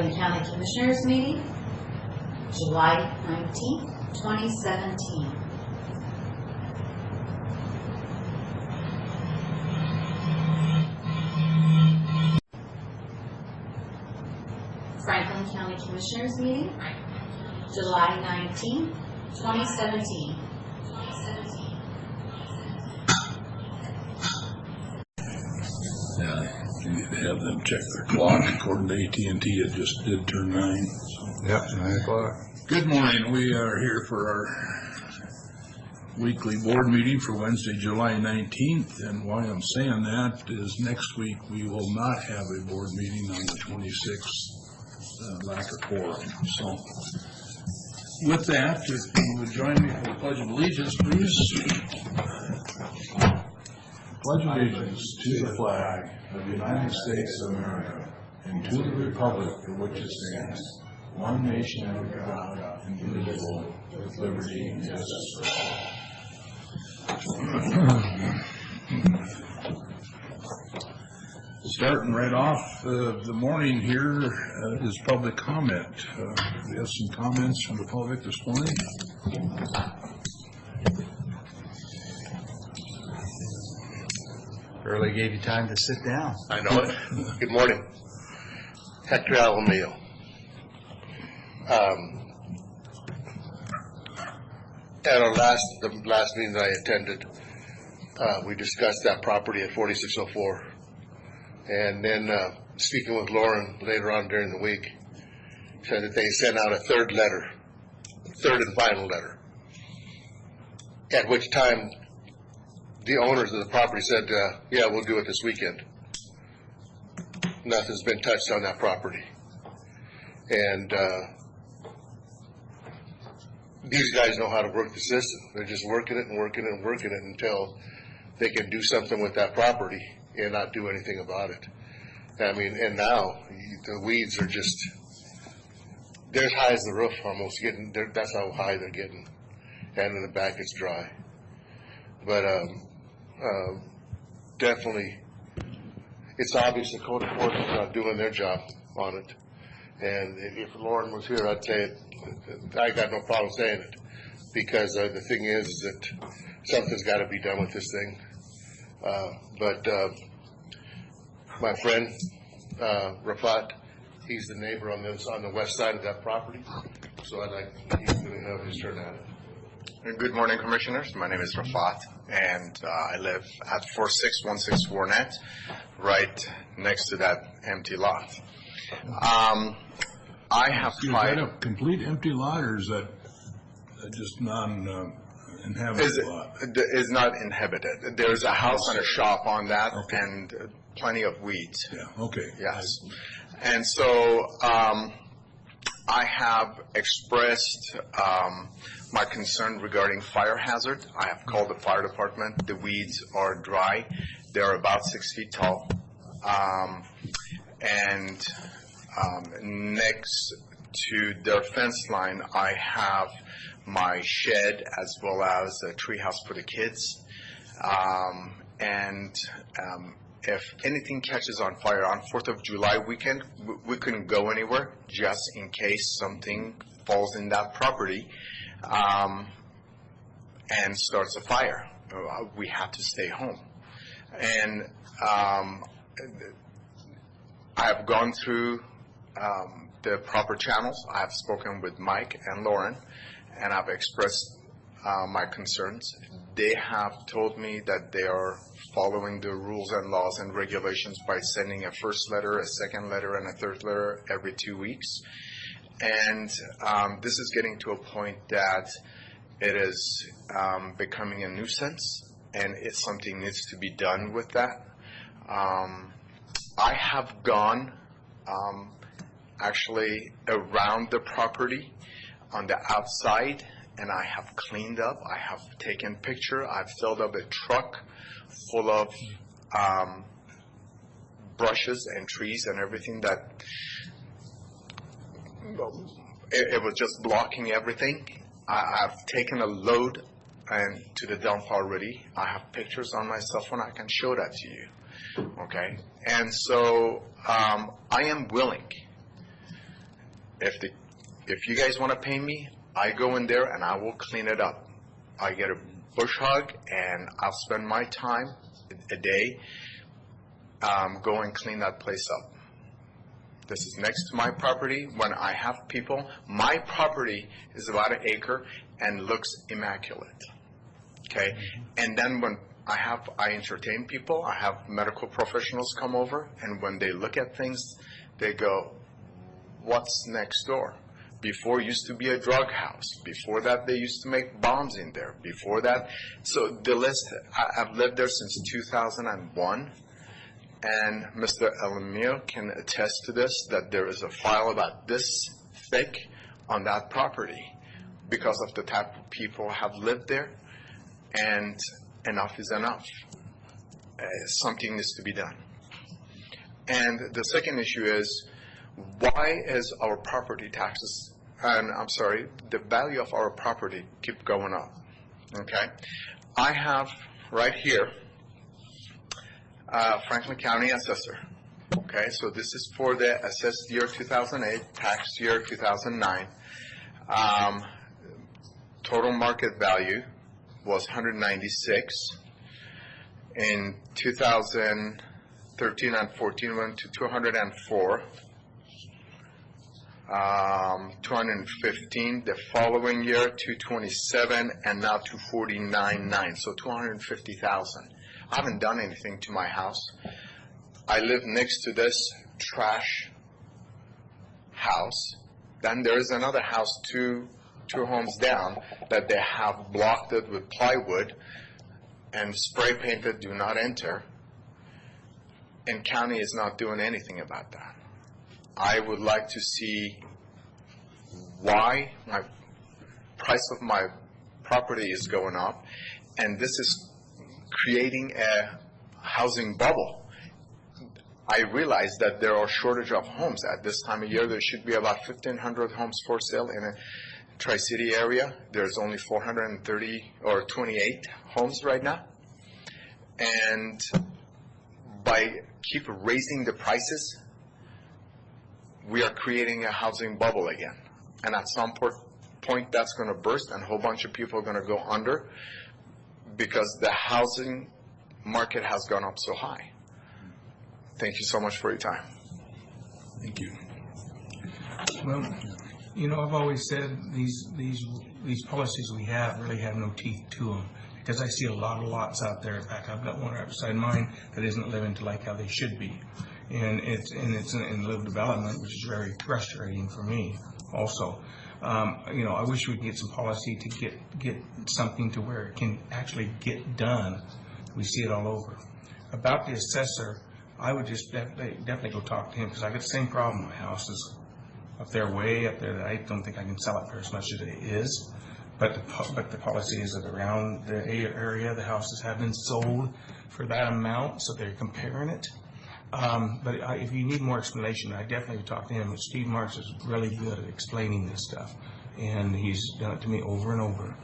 Franklin County Commissioners meeting, July 19th, 2017. Franklin County Commissioners meeting, July 19th, 2017. You need to have them check their clock. According to AT&T, it just did turn 9. So. Yep, 9 o'clock. Good morning. We are here for our weekly board meeting for Wednesday, July 19th. And why I'm saying that is next week we will not have a board meeting on the 26th, lack of quorum. So with that, if you would join me for the Pledge of Allegiance, please. Pledge allegiance to the flag of the United States of America and to the republic for which it stands, one nation under God, indivisible, with liberty and justice for all. Starting right off the morning here is public comment. We have some comments from the public this morning. Barely gave you time to sit down. I know it. Good morning. Hector Alamillo. At the last meeting that I attended, we discussed that property at 4604. And then speaking with Lauren later on during the week, said that they sent out a third and final letter. At which time the owners of the property said, yeah, we'll do it this weekend. Nothing's been touched on that property. And these guys know how to work the system. They're just working it and working it and working it until they can do something with that property and not do anything about it. I mean, and now the weeds are just, they're as high as the roof almost. That's how high they're getting. And in the back it's dry. But definitely, it's obvious the code enforcement's not doing their job on it. And if Lauren was here, I'd say it. I got no problem saying it, because the thing is that something's got to be done with this thing. But my friend Rafat, he's the neighbor on the west side of that property, so he's going to have his turn at it. Good morning, Commissioners. My name is Rafat, and I live at 4616 Warnett, right next to that empty lot. I have Is that a complete empty lot, or is that just non-inhabited lot? Is not inhabited. There's a house and a shop on that, okay, and plenty of weeds. Yeah, okay. Yes. And so I have expressed my concern regarding fire hazard. I have called the fire department. The weeds are dry. They're about 6 feet tall. And next to their fence line, I have my shed as well as a treehouse for the kids. If anything catches on fire on 4th of July weekend, we couldn't go anywhere just in case something falls in that property and starts a fire. We have to stay home. And I have gone through the proper channels. I have spoken with Mike and Lauren, and I've expressed my concerns. They have told me that they are following the rules and laws and regulations by sending a first letter, a second letter, and a third letter every 2 weeks. And this is getting to a point that it is becoming a nuisance, and something needs to be done with that. I have gone actually around the property on the outside, and I have cleaned up. I have taken picture. I've filled up a truck full of brushes and trees and everything that it was just blocking everything. I've taken a load and to the dump already. I have pictures on my cell phone. I can show that to you. Okay, and so I am willing if you guys want to pay me, I go in there and I will clean it up. I get a bush hog and I'll spend my time a day go and clean that place up. This is next to my property. When I have people, my property is about 1 acre and looks immaculate. Okay, and then when I entertain people, I have medical professionals come over, and when they look at things, they go, what's next door? Before it used to be a drug house. Before that, they used to make bombs in there. Before that, so the list, I've lived there since 2001, and Mr. Elamil can attest to this, that there is a file about this thick on that property because of the type of people have lived there, and enough is enough. Something needs to be done. And the second issue is, why is our property taxes, the value of our property keep going up? Okay, I have right here Franklin County Assessor. Okay, so this is for the assessed year 2008, tax year 2009. Total market value was 196. In 2013 and 14 went to 204. 215 the following year, 227, and now 249.9, so 250,000. I haven't done anything to my house. I live next to this trash house. Then there is another house two homes down that they have blocked it with plywood and spray painted "Do Not Enter," and county is not doing anything about that. I would like to see why my price of my property is going up, and this is creating a housing bubble. I realize that there are shortage of homes. At this time of year, there should be about 1,500 homes for sale in a Tri-City area. There's only 430 or 28 homes right now. And by keep raising the prices, we are creating a housing bubble again. And at some point that's going to burst, and a whole bunch of people are going to go under because the housing market has gone up so high. Thank you so much for your time. Thank you. Well, you know, I've always said these policies we have really have no teeth to them, because I see a lot of lots out there. In fact, I've got one right beside mine that isn't living to like how they should be, and it's in live development, which is very frustrating for me. Also, you know, I wish we could get some policy to get something to where it can actually get done. We see it all over. About the assessor, I would just definitely go talk to him, because I got the same problem. My house is up there, way up there, that I don't think I can sell it for as much as it is. But the policy is that around the area, the houses have been sold for that amount, so they're comparing it. But if you need more explanation, I definitely would talk to him. Steve Marks is really good at explaining this stuff, and he's done it to me over and over.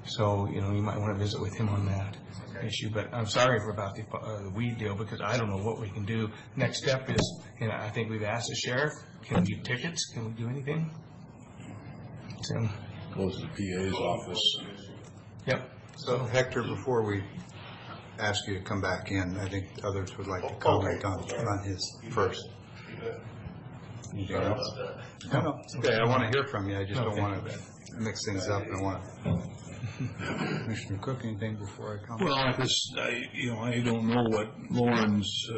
So, you know, you might want to visit with him on that issue. But I'm sorry about the weed deal, because I don't know what we can do. Next step is, and I think we've asked the sheriff, can we do tickets? Can we do anything? So, Goes to the PA's office. yep. So Hector, before we ask you to come back in, I think others would like to comment on his first. Anything else? No, it's okay. I want to hear from you. I just don't want to mix things up. I want to. Commissioner Cook, anything before I come? Well, I don't know what Lauren's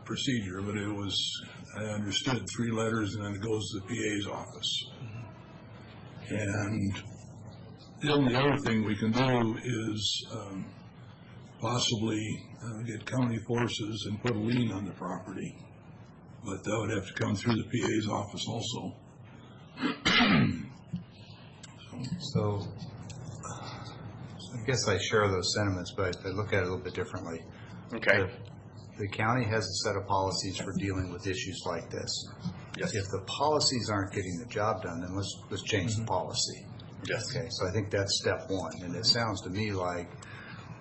procedure, but it was, I understood, 3 letters, and then it goes to the PA's office. And the only other thing we can do is possibly get county forces and put a lien on the property. But that would have to come through the PA's office also. So I guess I share those sentiments, but I look at it a little bit differently. Okay. The county has a set of policies for dealing with issues like this. Yes. If the policies aren't getting the job done, then let's change the policy. Yes. Okay, so I think that's step one. And it sounds to me like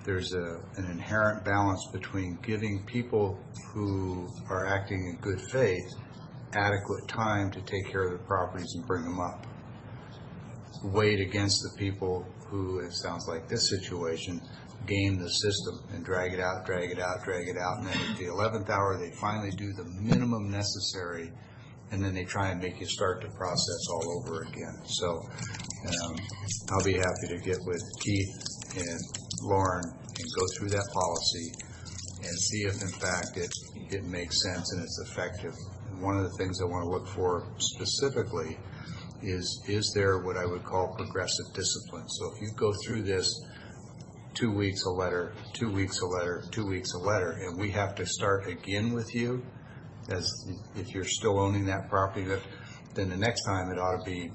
there's an inherent balance between giving people who are acting in good faith adequate time to take care of the properties and bring them up. Weighed against the people who, it sounds like this situation, game the system and drag it out, and then at the 11th hour, they finally do the minimum necessary, and then they try and make you start the process all over again. So I'll be happy to get with Keith and Lauren and go through that policy and see if in fact it makes sense and it's effective. And one of the things I want to look for specifically is there what I would call progressive discipline. So if you go through this 2 weeks a letter, 2 weeks a letter, 2 weeks a letter, and we have to start again with you, as if you're still owning that property, then the next time it ought to be,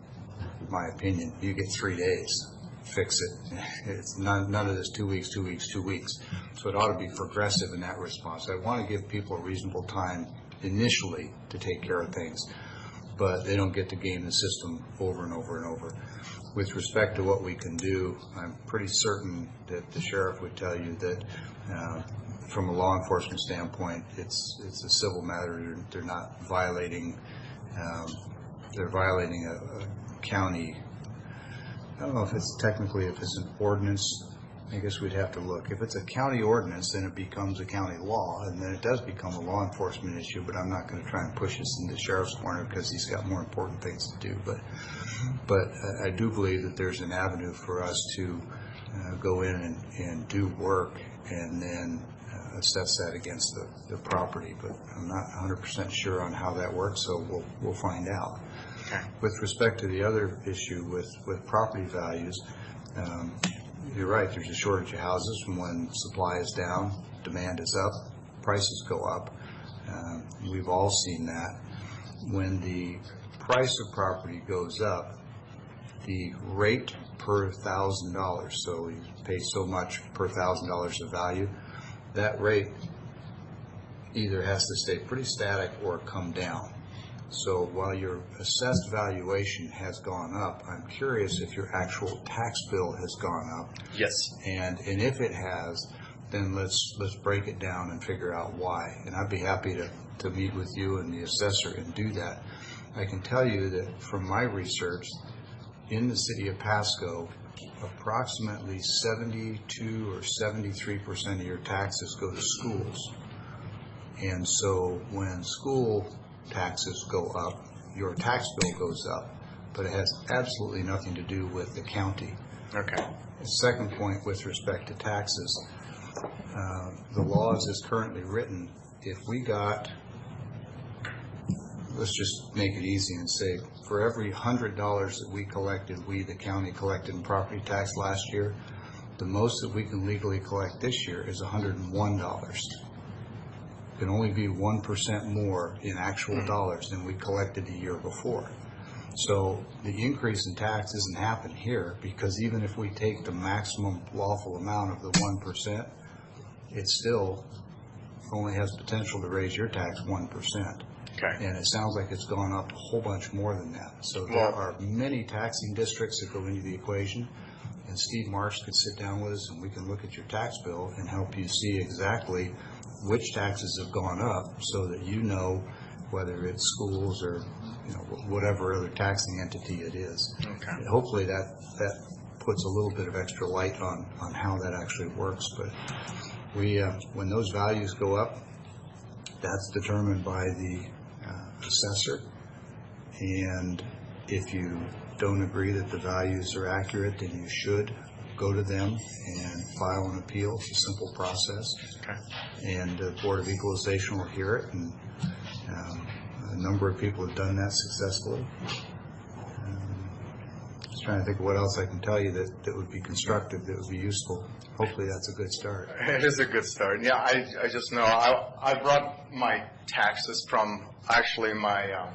my opinion, you get 3 days. Fix it. It's none of this 2 weeks, 2 weeks, 2 weeks. So it ought to be progressive in that response. I want to give people a reasonable time initially to take care of things, but they don't get to game the system over and over and over. With respect to what we can do, I'm pretty certain that the sheriff would tell you that from a law enforcement standpoint, it's a civil matter. They're not violating, they're violating a county. I don't know if it's technically, if it's an ordinance, I guess we'd have to look. If it's a county ordinance, then it becomes a county law, and then it does become a law enforcement issue, but I'm not going to try and push this into the sheriff's corner because he's got more important things to do. But I do believe that there's an avenue for us to go in and do work and then assess that against the property. But I'm not 100% sure on how that works, so we'll find out. Okay. With respect to the other issue with property values, you're right, there's a shortage of houses. When supply is down, demand is up, prices go up. We've all seen that. When the price of property goes up, the rate per $1,000, so you pay so much per $1,000 of value, that rate either has to stay pretty static or come down. So while your assessed valuation has gone up, I'm curious if your actual tax bill has gone up. Yes. And if it has, then let's break it down and figure out why. And I'd be happy to meet with you and the assessor and do that. I can tell you that from my research, in the city of Pasco, approximately 72 or 73% of your taxes go to schools. And so when school taxes go up, your tax bill goes up, but it has absolutely nothing to do with the county. Okay. The second point with respect to taxes, the law as is currently written, if we got, let's just make it easy and say, for every $100 that we collected, the county collected in property tax last year, the most that we can legally collect this year is $101. Can only be 1% more in actual dollars than we collected the year before. So the increase in tax doesn't happen here, because even if we take the maximum lawful amount of the 1%, it still only has potential to raise your tax 1%. Okay. And it sounds like it's gone up a whole bunch more than that. So there are many taxing districts that go into the equation, and Steve Marsh could sit down with us and we can look at your tax bill and help you see exactly which taxes have gone up, so that you know whether it's schools or whatever other taxing entity it is. Okay. And hopefully that puts a little bit of extra light on how that actually works. But when those values go up, that's determined by the assessor, and if you don't agree that the values are accurate, then you should go to them and file an appeal. It's a simple process. Okay. And the Board of Equalization will hear it, and a number of people have done that successfully. Just trying to think of what else I can tell you that would be constructive, that would be useful. Hopefully that's a good start. It is a good start. Yeah, I just know I brought my taxes from actually my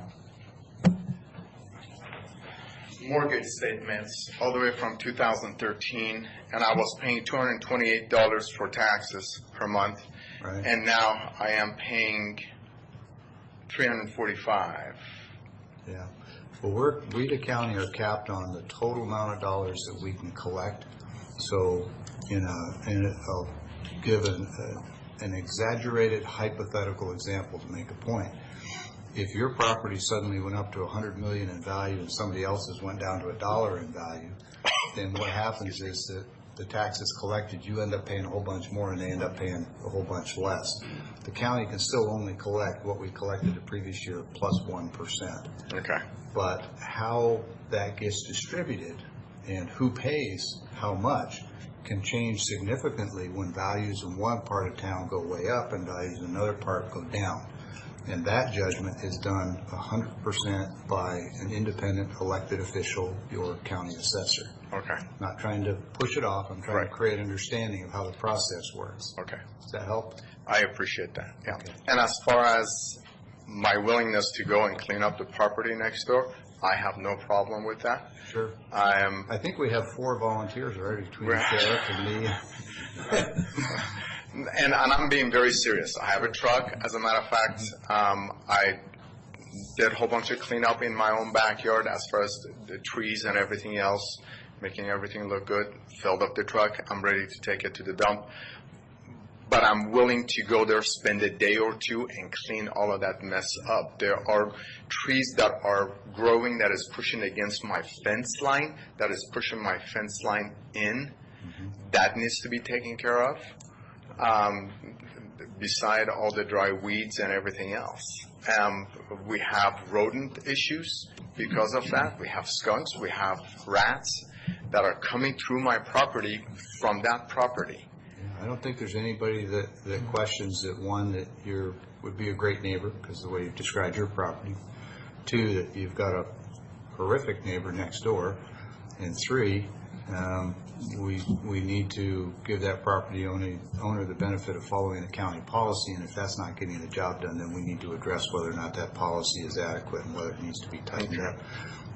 mortgage statements all the way from 2013, and I was paying $228 for taxes per month, right. And now I am paying $345. Yeah. Well, we the county are capped on the total amount of dollars that we can collect. So, I'll give an exaggerated hypothetical example to make a point. if your property suddenly went up to $100 million in value and somebody else's went down to $1 in value, then what happens is that the taxes collected, you end up paying a whole bunch more and they end up paying a whole bunch less. The county can still only collect what we collected the previous year plus 1%. Okay. But how that gets distributed and who pays how much can change significantly when values in one part of town go way up and values in another part go down. And that judgment is done 100% by an independent elected official, your county assessor. Okay. Not trying to push it off. I'm trying Right. to create understanding of how the process works. Okay. Does that help? I appreciate that. Yeah. Okay. And as far as my willingness to go and clean up the property next door, I have no problem with that. Sure. I think we have 4 volunteers already between the Right. sheriff and me. and I'm being very serious. I have a truck. As a matter of fact, I did a whole bunch of cleanup in my own backyard as far as the trees and everything else, making everything look good. Filled up the truck. I'm ready to take it to the dump. But I'm willing to go there, spend a day or two, and clean all of that mess up. There are trees that are growing that is pushing against my fence line, that is pushing my fence line in. That needs to be taken care of, beside all the dry weeds and everything else. We have rodent issues because of that. We have skunks, we have rats that are coming through my property from that property. I don't think there's anybody that questions that, one, that you would be a great neighbor because of the way you've described your property. 2, that you've got a horrific neighbor next door. And 3, we need to give that property owner the benefit of following the county policy. And if that's not getting the job done, then we need to address whether or not that policy is adequate and whether it needs to be tightened up.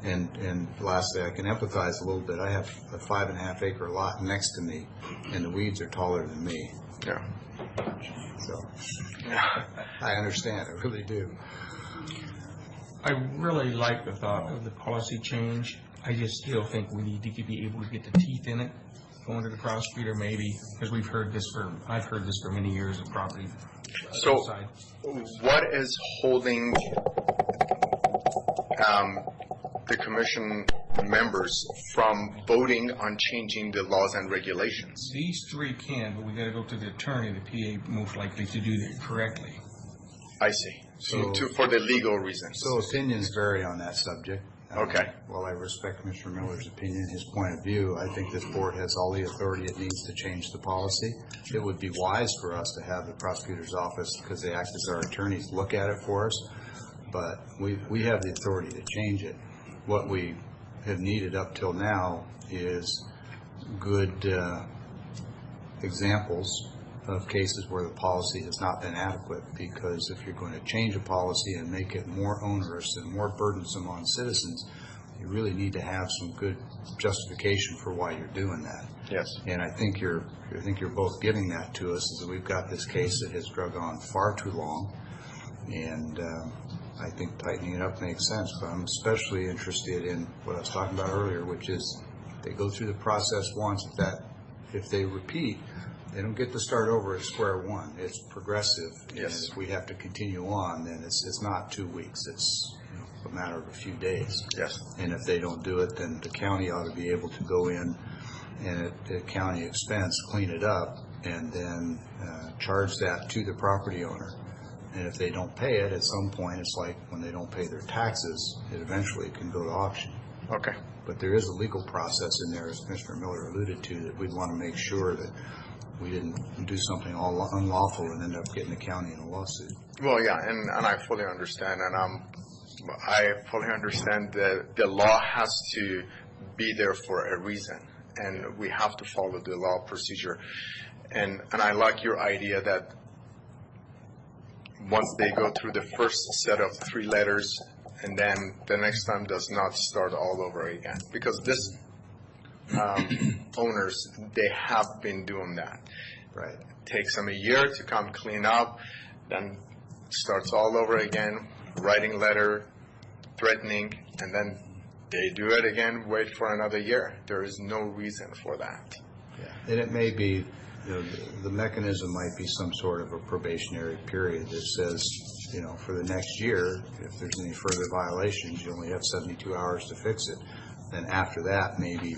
And lastly, I can empathize a little bit. I have a 5.5 acre lot next to me, and the weeds are taller than me. Yeah. So I understand. I really do. I really like the thought of the policy change. I just still think we need to be able to get the teeth in it, going to the prosecutor maybe, because I've heard this for many years of property. So, what is holding the commission members from voting on changing the laws and regulations? These 3 can, but we got to go to the attorney, the PA, most likely to do that correctly. I see. So- For the legal reasons. So opinions vary on that subject. Okay. While I respect Commissioner Miller's opinion, his point of view, I think this board has all the authority it needs to change the policy. It would be wise for us to have the prosecutor's office, because they act as our attorneys, look at it for us. But we have the authority to change it. What we have needed up till now is good examples of cases where the policy has not been adequate, because if you're going to change a policy and make it more onerous and more burdensome on citizens, you really need to have some good justification for why you're doing that. Yes. And I think you're both giving that to us, is that we've got this case that has drug on far too long, and I think tightening it up makes sense. But I'm especially interested in what I was talking about earlier, which is they go through the process once. If they repeat, they don't get to start over at square one. It's progressive. Yes. And if we have to continue on, then it's not 2 weeks. It's a matter of a few days. Yes. And if they don't do it, then the county ought to be able to go in and at county expense clean it up and then charge that to the property owner. And if they don't pay it, at some point, it's like when they don't pay their taxes, it eventually can go to auction. Okay. But there is a legal process in there, as Commissioner Miller alluded to, that we'd want to make sure that we didn't do something all unlawful and end up getting the county in a lawsuit. Well, yeah, and I fully understand, and I fully understand that the law has to be there for a reason, and we have to follow the law procedure. And I like your idea that once they go through the first set of 3 letters, and then the next time does not start all over again, because this owners, they have been doing that. Right. It takes them a year to come clean up, then starts all over again, writing letter, threatening, and then they do it again, wait for another year. There is no reason for that. Yeah. And it may be, the mechanism might be some sort of a probationary period that says for the next year, if there's any further violations, you only have 72 hours to fix it. Then after that, maybe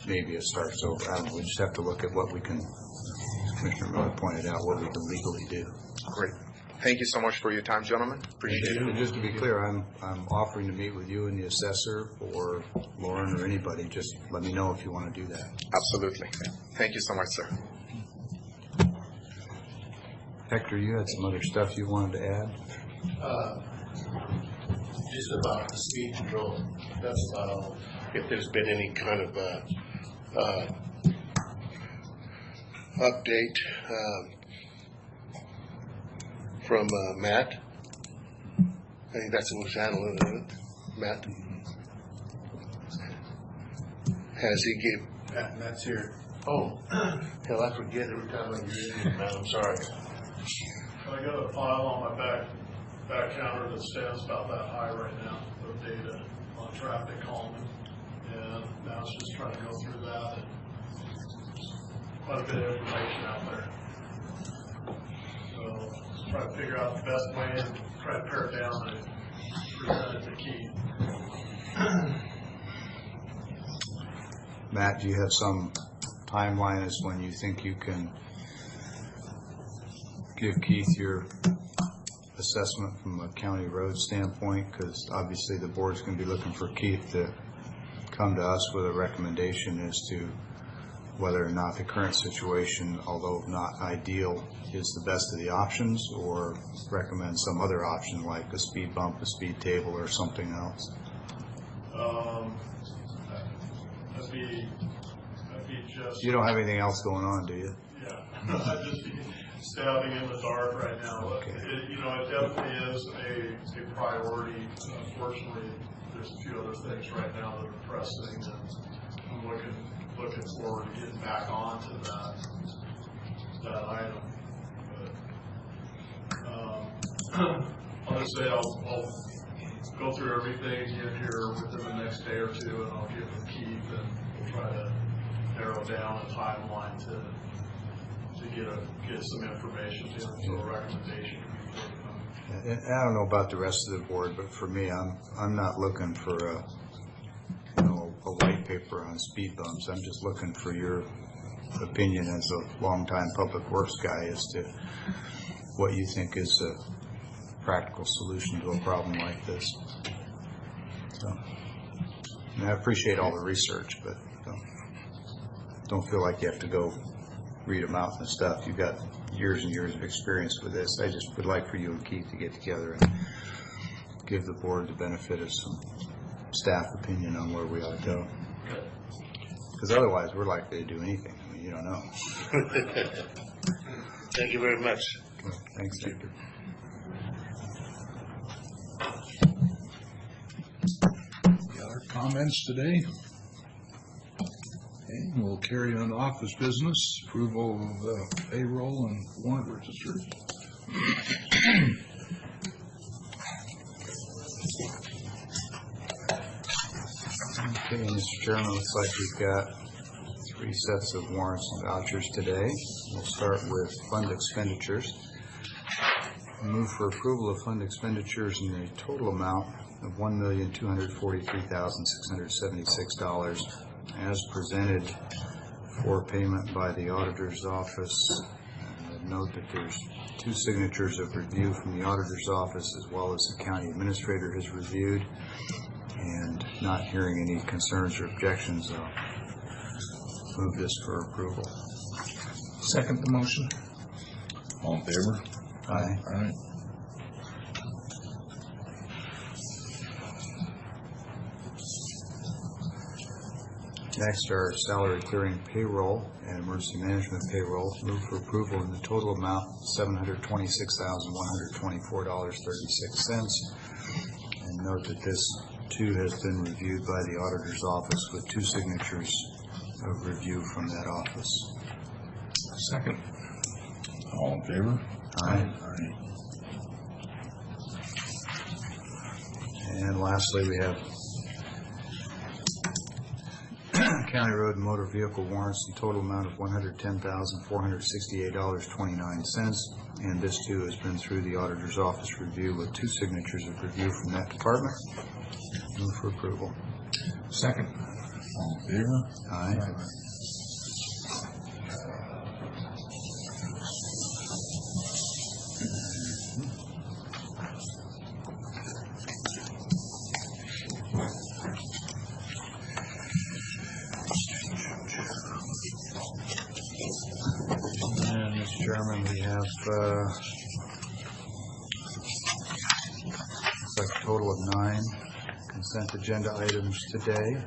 it starts over. I don't know, we just have to look at what we can, as Commissioner Miller pointed out, what we can legally do. Great. Thank you so much for your time, gentlemen. Appreciate it. And just to be clear, I'm offering to meet with you and the assessor or Lauren or anybody. Just let me know if you want to do that. Absolutely. Thank you so much, sir. Hector, you had some other stuff you wanted to add? Just about the speed control. That's about all. If there's been any kind of update from Matt. I think that's who's handling it. Matt. Has he gave? Matt's here. Oh, hell, I forget every time I hear you, Matt. I'm sorry. I got a file on my back counter that stands about that high right now of data on traffic calming, and now it's just trying to go through that, and quite a bit of information out there. So try to figure out the best way and try to pare it down and present it to Keith. Matt, do you have some timeline as when you think you can give Keith your assessment from a county road standpoint? Because obviously the board's going to be looking for Keith to come to us with a recommendation as to whether or not the current situation, although not ideal, is the best of the options, or recommend some other option like a speed bump, a speed table, or something else. That'd be just. You don't have anything else going on, do you? Yeah, I'd just be stabbing in the dark right now. Okay. It definitely is a priority. Unfortunately, there's a few other things right now that are pressing, and I'm looking forward to getting back onto that item. But I'll just say I'll go through everything again here within the next day or two, and I'll get with Keith, and we'll try to narrow down a timeline to get some information to him, so a recommendation can be taken. And I don't know about the rest of the board, but for me, I'm not looking for a white paper on speed bumps. I'm just looking for your opinion as a longtime public works guy as to what you think is a practical solution to a problem like this. So, and I appreciate all the research, but don't feel like you have to go read them out and stuff. You've got years and years of experience with this. I just would like for you and Keith to get together and give the board the benefit of some staff opinion on where we ought to go. Because otherwise, we're likely to do anything. I mean, you don't know. Thank you very much. Okay, thanks, Hector. Any other comments today? Okay, we'll carry on office business, approval of payroll and warrant registers. Okay, Mr. Chairman, looks like we've got 3 sets of warrants and vouchers today. We'll start with fund expenditures. Move for approval of fund expenditures in the total amount of $1,243,676 as presented for payment by the auditor's office. And note that there's 2 signatures of review from the auditor's office, as well as the county administrator has reviewed. And not hearing any concerns or objections, I'll move this for approval. Second the motion. All in favor? Aye. Aye. Next are salary clearing payroll and emergency management payroll. Move for approval in the total amount $726,124.36. And note that this too has been reviewed by the auditor's office with 2 signatures of review from that office. Second. All in favor? Aye. Aye. And lastly, we have county road and motor vehicle warrants in total amount of $110,468.29. And this too has been through the auditor's office review with 2 signatures of review from that department. Move for approval. Second. All in favor? Aye. And Mr. Chairman, we have looks like a total of 9 consent agenda items today.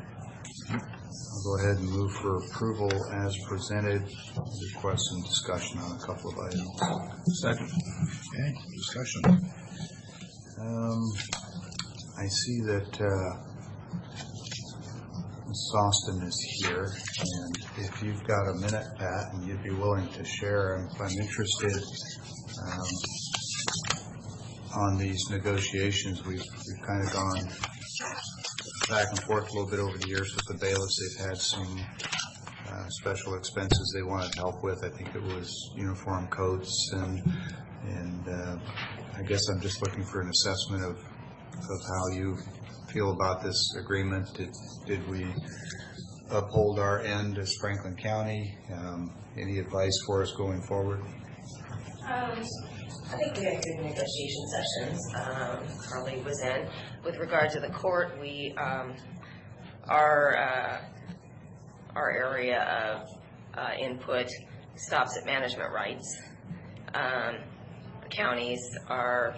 I'll go ahead and move for approval as presented. Request some discussion on a couple of items. Second. Okay, discussion. I see that Ms. Austin is here, and if you've got a minute, Pat, and you'd be willing to share, I'm interested on these negotiations. We've kind of gone back and forth a little bit over the years with the bailiffs. They've had some special expenses they wanted help with. I think it was uniform coats, and I guess I'm just looking for an assessment of how you feel about this agreement. Did we uphold our end as Franklin County? Any advice for us going forward? I think we had good negotiation sessions. Carly was in. With regard to the court, we our area of input stops at management rights. The counties are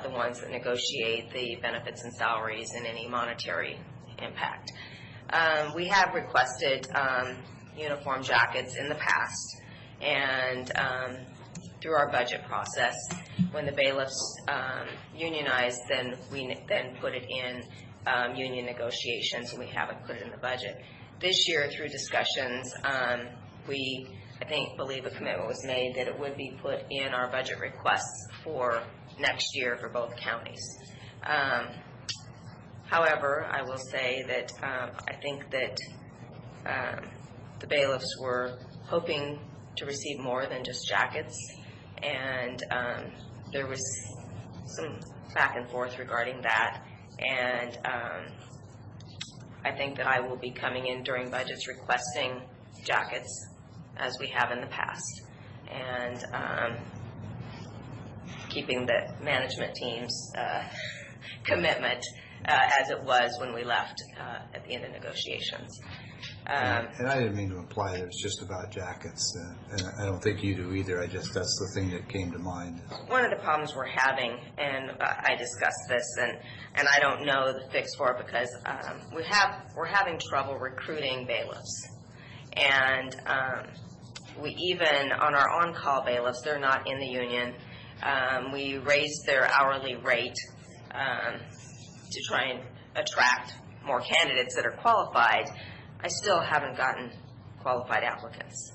the ones that negotiate the benefits and salaries and any monetary impact. We have requested uniform jackets in the past, and through our budget process, when the bailiffs unionized, then we put it in union negotiations, and we haven't put it in the budget. This year, through discussions, I believe a commitment was made that it would be put in our budget requests for next year for both counties. However, I will say that I think that the bailiffs were hoping to receive more than just jackets, and there was some back and forth regarding that, and I think that I will be coming in during budgets requesting jackets as we have in the past, and keeping the management team's commitment as it was when we left at the end of negotiations. And I didn't mean to imply that it's just about jackets, and I don't think you do either. That's the thing that came to mind. One of the problems we're having, and I discussed this, and I don't know the fix for it because we're having trouble recruiting bailiffs, and we even on our on-call bailiffs, they're not in the union. We raised their hourly rate to try and attract more candidates that are qualified. I still haven't gotten qualified applicants.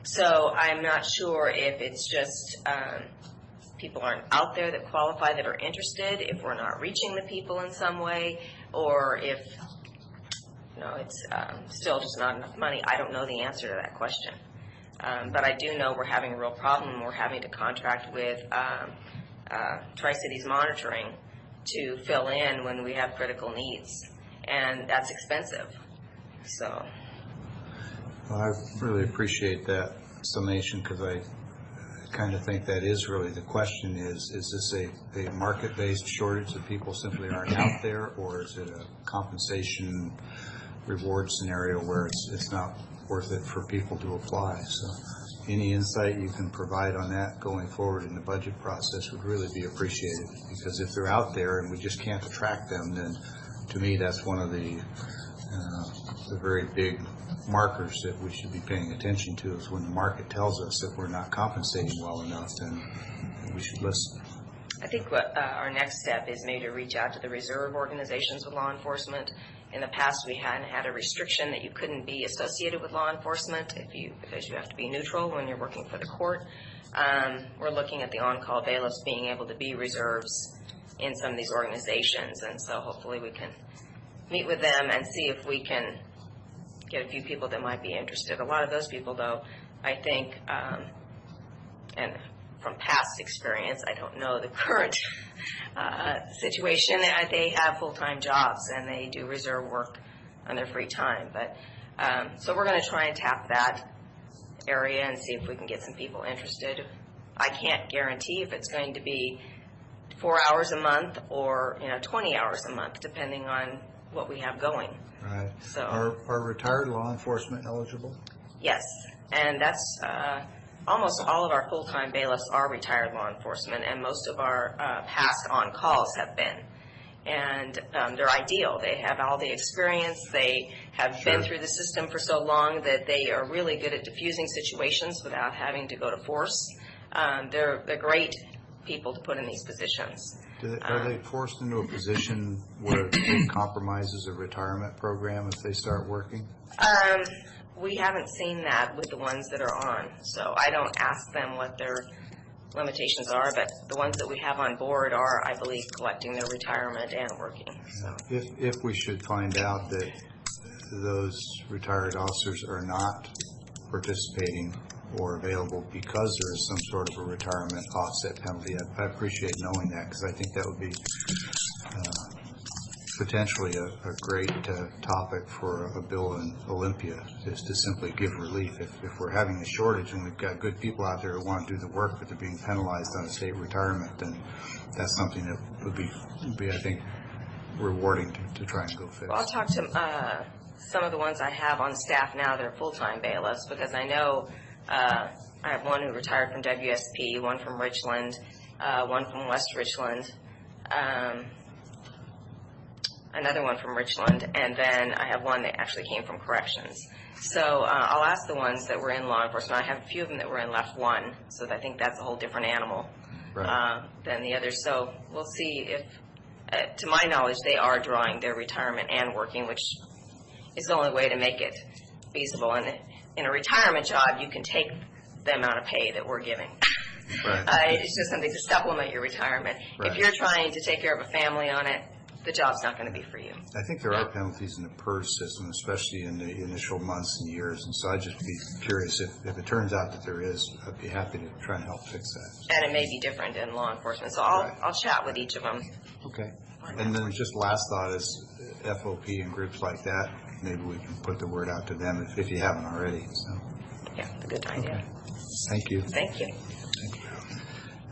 So I'm not sure if it's just people aren't out there that qualify that are interested, if we're not reaching the people in some way, or if it's still just not enough money. I don't know the answer to that question. But I do know we're having a real problem. We're having to contract with Tri-Cities Monitoring to fill in when we have critical needs, and that's expensive. So, Well, I really appreciate that summation, because I kind of think that is really the question: is this a market-based shortage that people simply aren't out there, or is it a compensation reward scenario where it's not worth it for people to apply? So any insight you can provide on that going forward in the budget process would really be appreciated, because if they're out there and we just can't attract them, then to me that's one of the very big markers that we should be paying attention to, is when the market tells us that we're not compensating well enough, then we should listen. I think what our next step is maybe to reach out to the reserve organizations with law enforcement. In the past, we hadn't had a restriction that you couldn't be associated with law enforcement because you have to be neutral when you're working for the court. We're looking at the on-call bailiffs being able to be reserves in some of these organizations, and so hopefully we can meet with them and see if we can get a few people that might be interested. A lot of those people, though, I think, and from past experience, I don't know the current situation. They have full-time jobs and they do reserve work on their free time. But so we're going to try and tap that area and see if we can get some people interested. I can't guarantee if it's going to be 4 hours a month or 20 hours a month, depending on what we have going. Right. So Are retired law enforcement eligible? yes, and that's almost all of our full-time bailiffs are retired law enforcement, and most of our past on-calls have been. And they're ideal. They have all the experience. They have been through the system for so long that they are really good at diffusing situations without having to go to force. They're great people to put in these positions. Are they forced into a position where it compromises a retirement program if they start working? We haven't seen that with the ones that are on, so I don't ask them what their limitations are, but the ones that we have on board are, I believe, collecting their retirement and working. So. If we should find out that those retired officers are not participating or available because there is some sort of a retirement offset penalty, I appreciate knowing that, because I think that would be potentially a great topic for a bill in Olympia, is to simply give relief. If we're having a shortage and we've got good people out there who want to do the work but they're being penalized on a state retirement, then that's something that would be I think, rewarding to try and go fix. Well, I'll talk to some of the ones I have on staff now that are full-time bailiffs, because I know I have one who retired from WSP, one from Richland, one from West Richland, another one from Richland, and then I have one that actually came from corrections. So I'll ask the ones that were in law enforcement. I have a few of them that were in Left 1, so I think that's a whole different animal than the others. So we'll see if, to my knowledge, they are drawing their retirement and working, which is the only way to make it feasible. And in a retirement job, you can take the amount of pay that we're giving. Right. It's just something to supplement your retirement. Right. If you're trying to take care of a family on it, the job's not going to be for you. I think there are penalties in the PERS system, especially in the initial months and years, and so I'd just be curious if it turns out that there is, I'd be happy to try and help fix that. And it may be different in law enforcement, so I'll chat with each of them. Okay. And then just last thought is FOP and groups like that, maybe we can put the word out to them if you haven't already. So. Yeah, a good idea. Okay. Thank you. Thank you.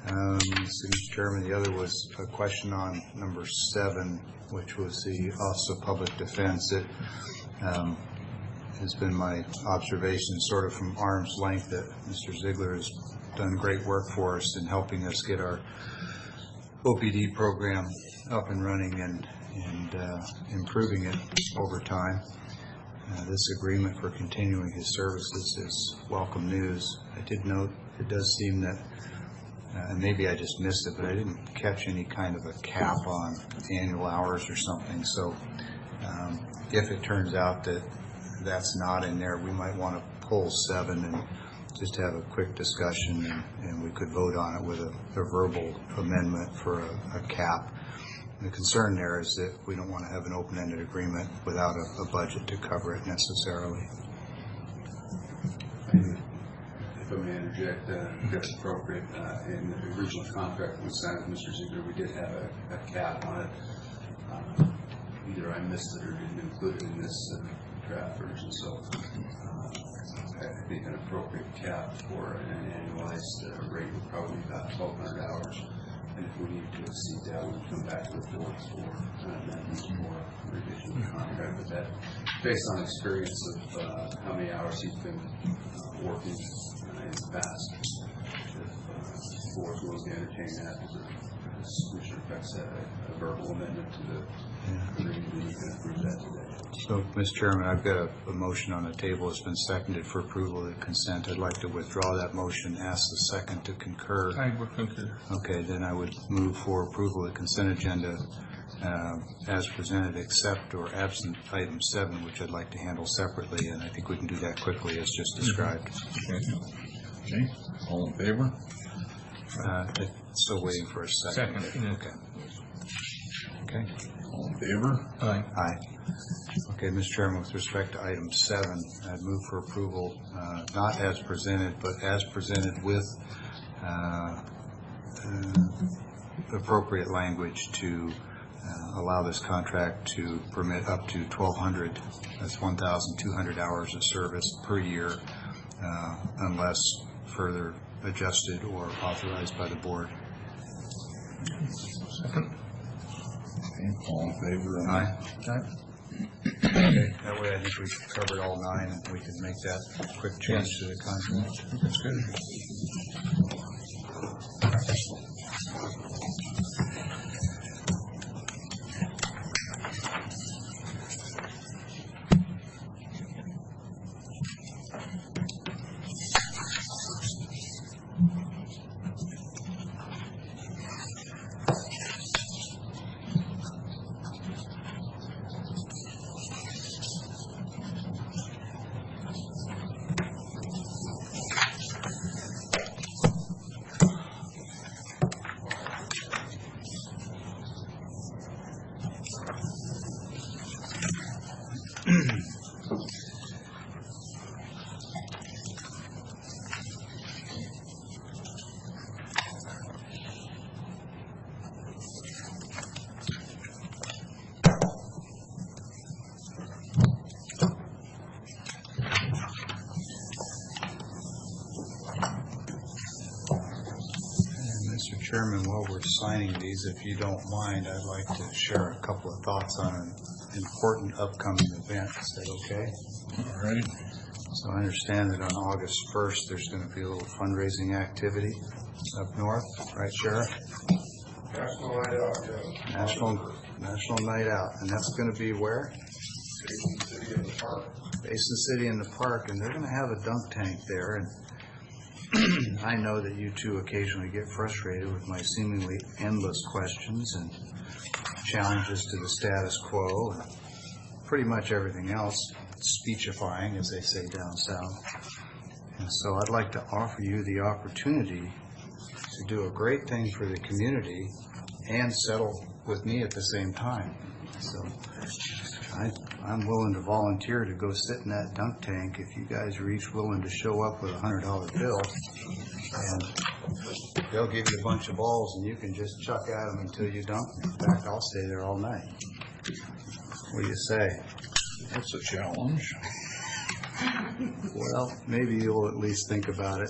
Mr. Chairman, the other was a question on number 7, which was the Office of Public Defense. It has been my observation sort of from arm's length that Mr. Ziegler has done great work for us in helping us get our OPD program up and running and improving it over time. This agreement for continuing his services is welcome news. I did note it does seem that and maybe I just missed it, but I didn't catch any kind of a cap on annual hours or something. So if it turns out that that's not in there, we might want to pull 7 and just have a quick discussion, and we could vote on it with a verbal amendment for a cap. The concern there is that we don't want to have an open-ended agreement without a budget to cover it necessarily. If I may interject, if that's appropriate, in the original contract we signed with Mr. Ziegler, we did have a cap on it. Either I missed it or didn't include it in this draft version, so I think an appropriate cap for an annualized rate would probably be about 1,200 hours. And if we need to exceed that, we'll come back to the board for amendments or revision of the contract. But that, based on experience of how many hours he's been working in the past, if the board is willing to entertain that, as Commissioner Peck said, a verbal amendment to the agreement, then you can approve that today. So, Mr. Chairman, I've got a motion on the table. It's been seconded for approval of the consent. I'd like to withdraw that motion, ask the second to concur. I would concur. Okay, then I would move for approval of the consent agenda as presented, except or absent item 7, which I'd like to handle separately, and I think we can do that quickly as just described. Okay. All in favor? Still waiting for a second. Second. Okay. All in favor? Aye. Aye. Okay, Mr. Chairman, with respect to item 7, I'd move for approval not as presented, but as presented with appropriate language to allow this contract to permit up to 1,200, that's 1,200 hours of service per year, unless further adjusted or authorized by the board. Second. All in favor? Aye. Okay, that way I think we've covered all 9, and we can make that quick change to the contract. That's good. Mr. Chairman, while we're signing these, if you don't mind, I'd like to share a couple of thoughts on an important upcoming event. Is that okay? All right. So I understand that on August 1st, there's going to be a little fundraising activity up north, right, Sheriff? National Night Out, yeah. National Night Out, and that's going to be where? Basin City in the park. Basin City in the park, and they're going to have a dunk tank there, and I know that you two occasionally get frustrated with my seemingly endless questions and challenges to the status quo and pretty much everything else, speechifying, as they say down south. And so I'd like to offer you the opportunity to do a great thing for the community and settle with me at the same time. So I'm willing to volunteer to go sit in that dunk tank if you guys are each willing to show up with a $100 bill, and they'll give you a bunch of balls and you can just chuck at them until you dunk. In fact, I'll stay there all night. What do you say? That's a challenge. Well, maybe you'll at least think about it.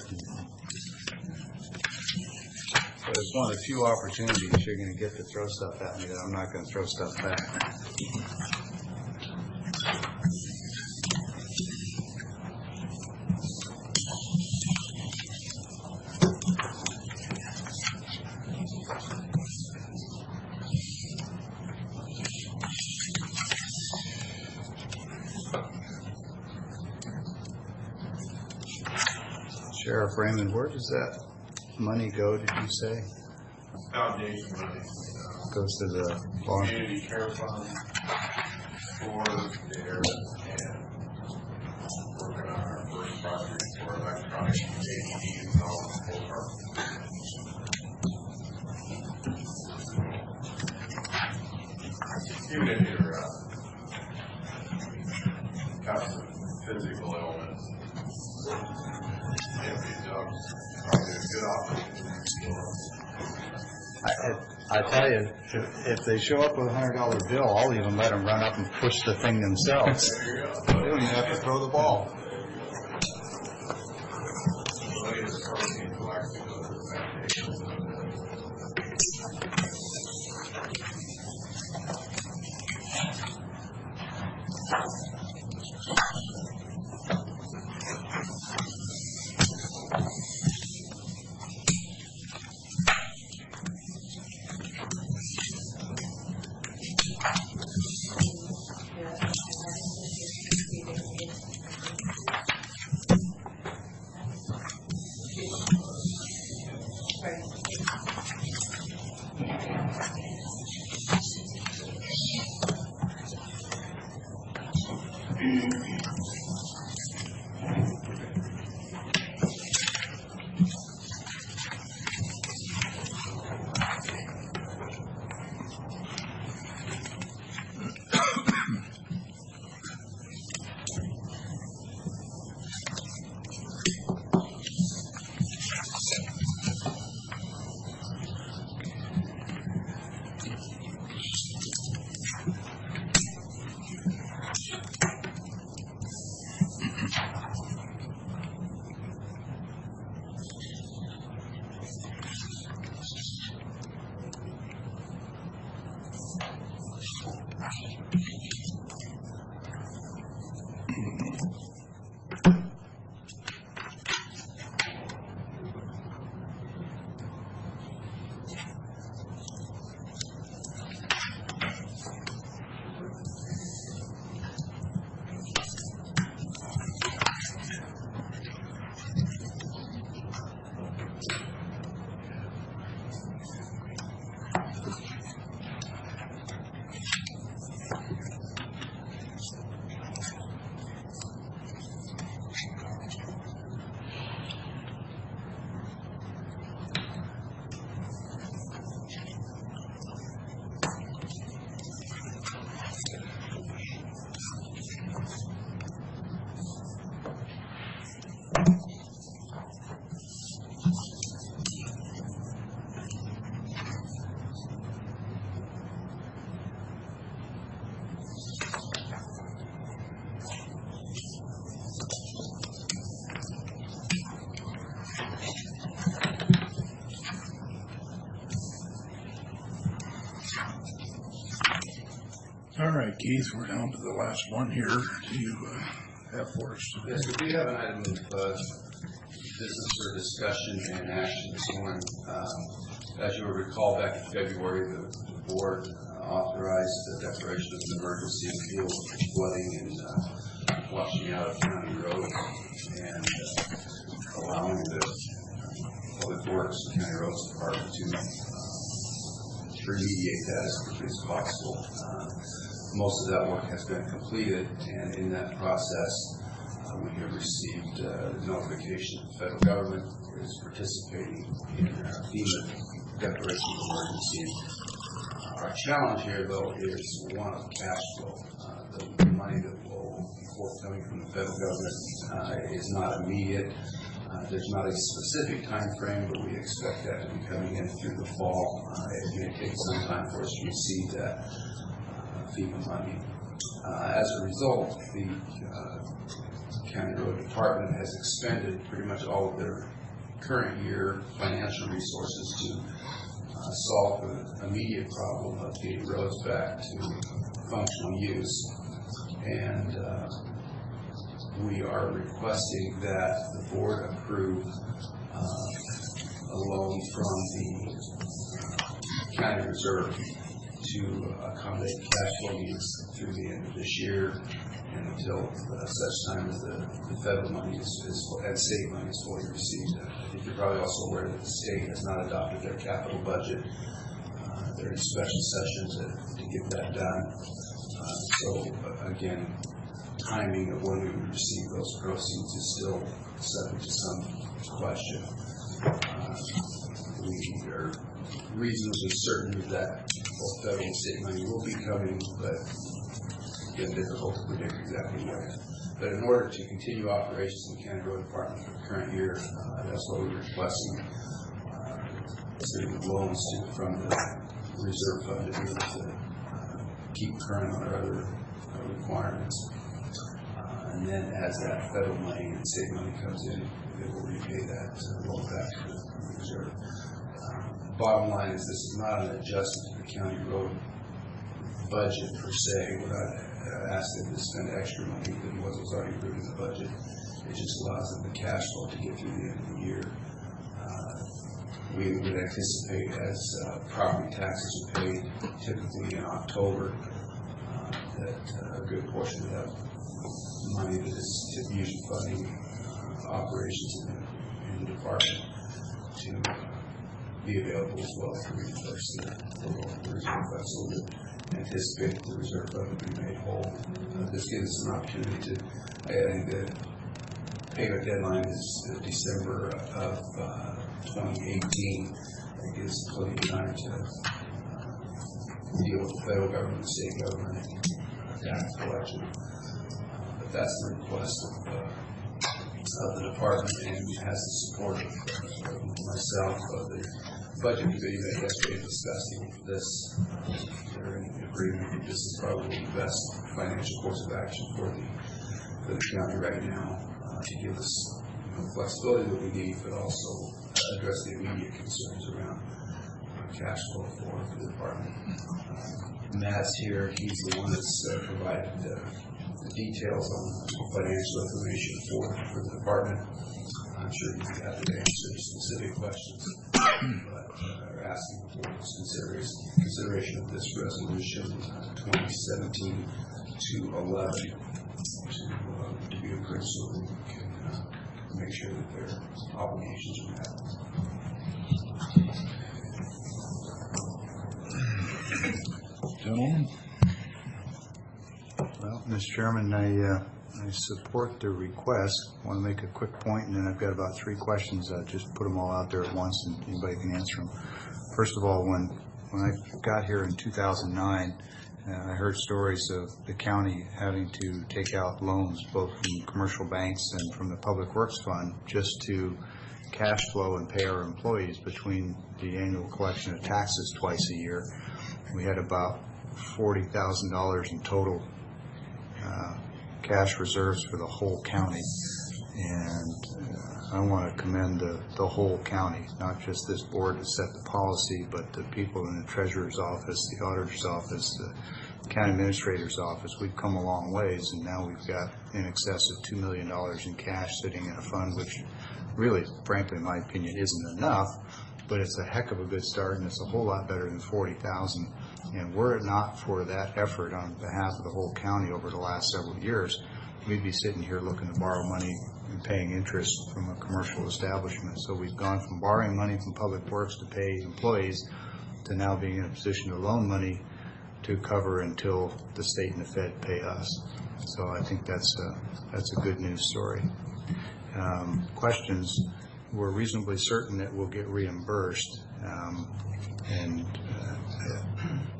But it's one of the few opportunities you're going to get to throw stuff at me that I'm not going to throw stuff back. Sheriff Raymond, where does that money go, did you say? Foundation money. Goes to the farm. Community Care Fund for the area, and working on our first project for electronic AEDs and all the whole park. Even if you're have some physical illness, can't be done. Probably a good opportunity. I tell you, if they show up with a $100 bill, I'll even let them run up and push the thing themselves. There you go. They don't even have to throw the ball. All right, Keith, we're down to the last one here. Do you have for us today? Yes, we do have an item of business for discussion and action this morning. As you will recall, back in February, the board authorized the declaration of an emergency in the field flooding and washing out of County Road and allowing the Public Works and County Roads Department to remediate that as quickly as possible. Most of that work has been completed, and in that process, we have received notification that the federal government is participating in FEMA declaration of emergency. Our challenge here, though, is one of cash flow. The money that will be forthcoming from the federal government is not immediate. There's not a specific time frame, but we expect that to be coming in through the fall. It may take some time for us to receive that FEMA money. As a result, the County Road Department has expended pretty much all of their current year financial resources to solve the immediate problem of getting roads back to functional use. And we are requesting that the board approve a loan from the county reserve to accommodate cash flow needs through the end of this year and until such time as the federal money and state money is fully received. I think you're probably also aware that the state has not adopted their capital budget. They're in special sessions to get that done. So again, timing of when we would receive those proceeds is still subject to some question. We are reasonably certain that both federal and state money will be coming, but it's difficult to predict exactly when. But in order to continue operations in the County Road Department for the current year, that's what we're requesting loans from the reserve fund to be able to keep current on our other requirements. And then as that federal money and state money comes in, it will repay that loan back to the reserve. Bottom line is this is not an adjustment to the county road budget per se. We're not asking them to spend extra money than what was already approved in the budget. It just allows them the cash flow to get through the end of the year. We would anticipate as property taxes are paid typically in October that a good portion of that money that is usually funding operations in the department to be available as well to reimburse the local reserve fund. So we anticipate the reserve fund will be made whole. This gives us an opportunity to, I think the payment deadline is December of 2018. It gives plenty of time to deal with the federal government and state government and tax collection. But that's the request of the department, and has the support of myself, of the budget committee that yesterday discussing this. They're in agreement that this is probably the best financial course of action for the county right now to give us flexibility that we need, but also address the immediate concerns around cash flow for the department. Matt's here, he's the one that's provided the details on financial information for the department. I'm sure you have to answer specific questions, but are asking for consideration of this resolution 2017-211 to be approved so that we can make sure that their obligations are met. Gentlemen? Well, Mr. Chairman, I support the request. I want to make a quick point, and then I've got about 3 questions. Just put them all out there at once, and anybody can answer them. First of all, when I got here in 2009, I heard stories of the county having to take out loans, both from commercial banks and from the Public Works Fund, just to cash flow and pay our employees between the annual collection of taxes twice a year. We had about $40,000 in total cash reserves for the whole county, and I want to commend the whole county, not just this board to set the policy, but the people in the treasurer's office, the auditor's office, the county administrator's office. We've come a long ways, and now we've got in excess of $2 million in cash sitting in a fund, which really, frankly, in my opinion, isn't enough, but it's a heck of a good start, and it's a whole lot better than $40,000. And were it not for that effort on behalf of the whole county over the last several years, we'd be sitting here looking to borrow money and paying interest from a commercial establishment. So we've gone from borrowing money from Public Works to pay employees to now being in a position to loan money to cover until the state and the Fed pay us. So I think that's a good news story. Questions, we're reasonably certain that we'll get reimbursed.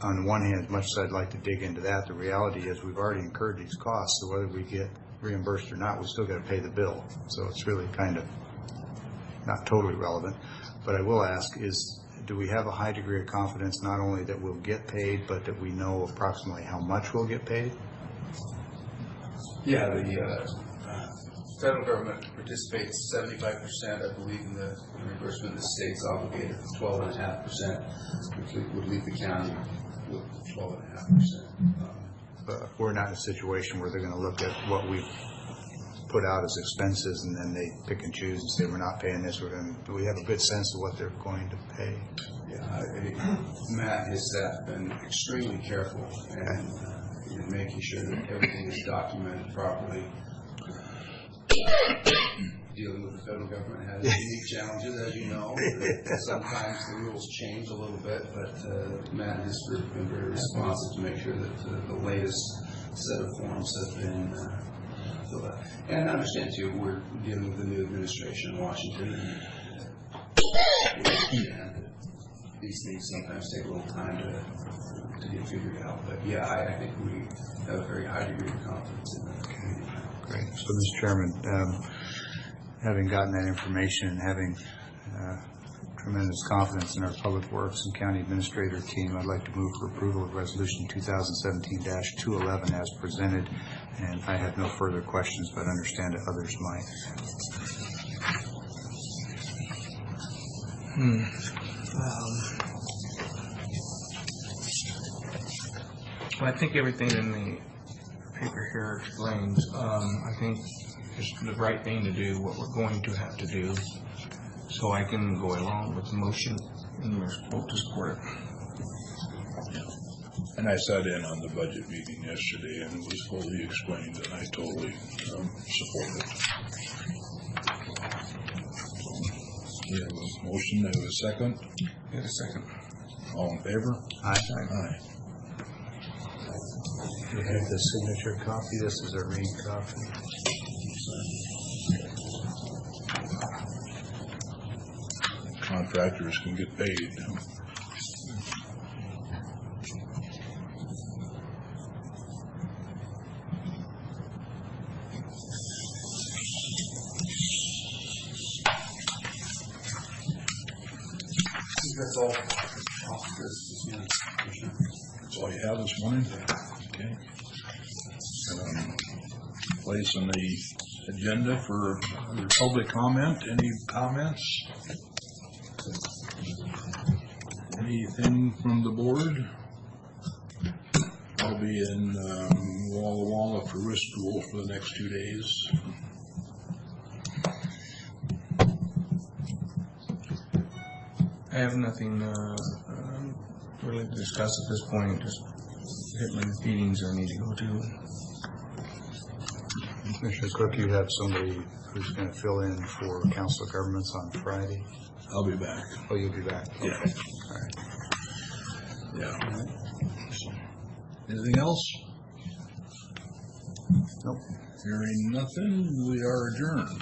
On the one hand, as much as I'd like to dig into that, the reality is we've already incurred these costs, so whether we get reimbursed or not, we still got to pay the bill. So it's really kind of not totally relevant. But I will ask do we have a high degree of confidence not only that we'll get paid, but that we know approximately how much we'll get paid? Yeah, the federal government participates 75%, I believe, in the reimbursement. The state's obligated 12.5%, which would leave the county with 12.5%. But we're not in a situation where they're going to look at what we've put out as expenses and then they pick and choose and say we're not paying this. Do we have a good sense of what they're going to pay? Yeah, Matt and his staff have been extremely careful in making sure that everything is documented properly. Dealing with the federal government has unique challenges, as you know. Sometimes the rules change a little bit, but Matt and his group have been very responsive to make sure that the latest set of forms have been filled out. And I understand, too, we're dealing with the new administration in Washington, and these things sometimes take a little time to get figured out. But yeah, I think we have a very high degree of confidence in that community. Great. So, Mr. Chairman, having gotten that information and having tremendous confidence in our Public Works and County Administrator team, I'd like to move for approval of Resolution 2017-211 as presented. And I have no further questions, but understand that others might. Well, I think everything in the paper here explains. I think it's the right thing to do, what we're going to have to do. So I can go along with the motion and we're supposed to support it. And I sat in on the budget meeting yesterday and it was fully explained and I totally support it. We have a motion, we have a second. We have a second. All in favor? Aye. Aye. You have the signature copy. This is a read copy. Contractors can get paid. That's all. That's all you have this morning? Okay. Place on the agenda for public comment. Any comments? Anything from the board? be in Walla Walla for risk pool for the next 2 days. I have nothing really to discuss at this point, just hit my meetings I need to go to. Commissioner Cook, you have somebody who's going to fill in for Council of Governments on Friday? I'll be back. Oh, you'll be back? Yeah. Okay. All right. Yeah. Anything else? Nope. Hearing nothing, we are adjourned.